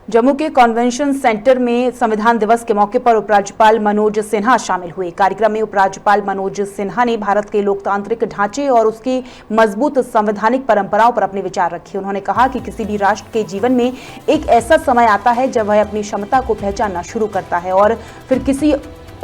जम्मू के convention centre में संविधान दिवस के मौके पर उपराज्यपाल मनोज सिन्हा शामिल हुए। कार्यक्रम में उपराज्यपाल मनोज सिन्हा ने भारत के लोकतांत्रिक ढांचे और उसकी मजबूत संवैधानिक परंपराओं पर अपने विचार रखे। उन्होंने कहा कि किसी भी राष्ट्र के जीवन में एक ऐसा समय आता है जब वह अपनी क्षमता को पहचानना शुरू करता है और फिर किसी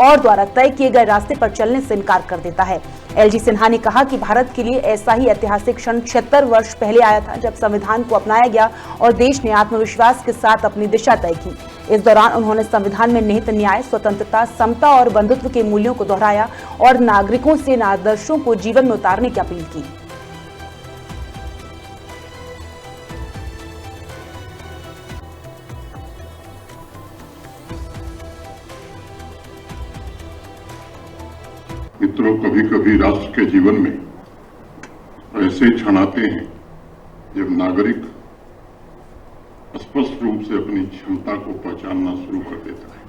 और द्वारा तय किए गए रास्ते पर चलने से इनकार कर देता है। एलजी सिन्हा ने कहा कि भारत के लिए ऐसा ही ऐतिहासिक क्षण 76 वर्ष पहले आया था जब संविधान को अपनाया गया और देश ने आत्मविश्वास के साथ अपनी दिशा तय की। इस दौरान उन्होंने संविधान में निहित न्याय, स्वतंत्रता, समता और बंधुत्व के मूल्यों को दोहराया और नागरिकों से इन आदर्शों को जीवन में उतारने की अपील की। मित्रों, कभी कभी राष्ट्र के जीवन में ऐसे क्षण आते हैं जब नागरिक स्पष्ट रूप से अपनी क्षमता को पहचानना शुरू कर देता है।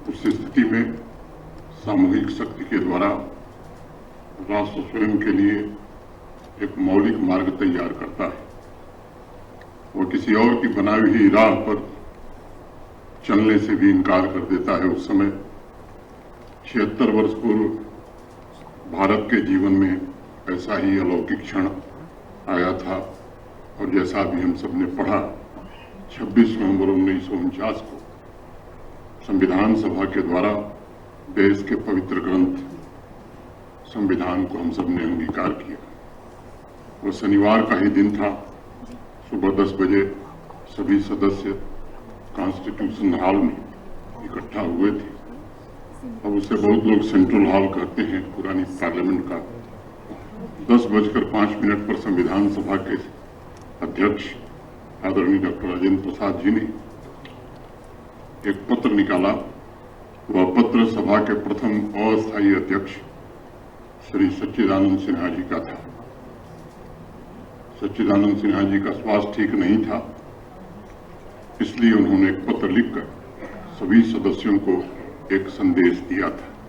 उस स्थिति में सामूहिक शक्ति के द्वारा राष्ट्र स्वयं के लिए एक मौलिक मार्ग तैयार करता है। वह किसी और की बनाई हुई राह पर चलने से भी इनकार कर देता है। उस समय 76 वर्ष पूर्व भारत के जीवन में ऐसा ही अलौकिक क्षण आया था और जैसा भी हम सब ने पढ़ा, 26 नवंबर 1949 को संविधान सभा के द्वारा देश के पवित्र ग्रंथ संविधान को हम सब ने अंगीकार किया। वो शनिवार का ही दिन था। सुबह 10 बजे सभी सदस्य कॉन्स्टिट्यूशन हॉल में इकट्ठा हुए थे। अब उसे बहुत लोग सेंट्रल हॉल कहते हैं, पुरानी पार्लियामेंट का। 10:05 पर संविधान सभा के अध्यक्ष आदरणीय डॉक्टर राजेंद्र प्रसाद जी ने एक पत्र निकाला। वह पत्र सभा के प्रथम अस्थायी अध्यक्ष श्री सच्चिदानंद सिन्हा जी का था। सच्चिदानंद सिन्हा जी का स्वास्थ्य ठीक नहीं था, इसलिए उन्होंने एक पत्र लिखकर सभी सदस्यों को एक संदेश दिया था।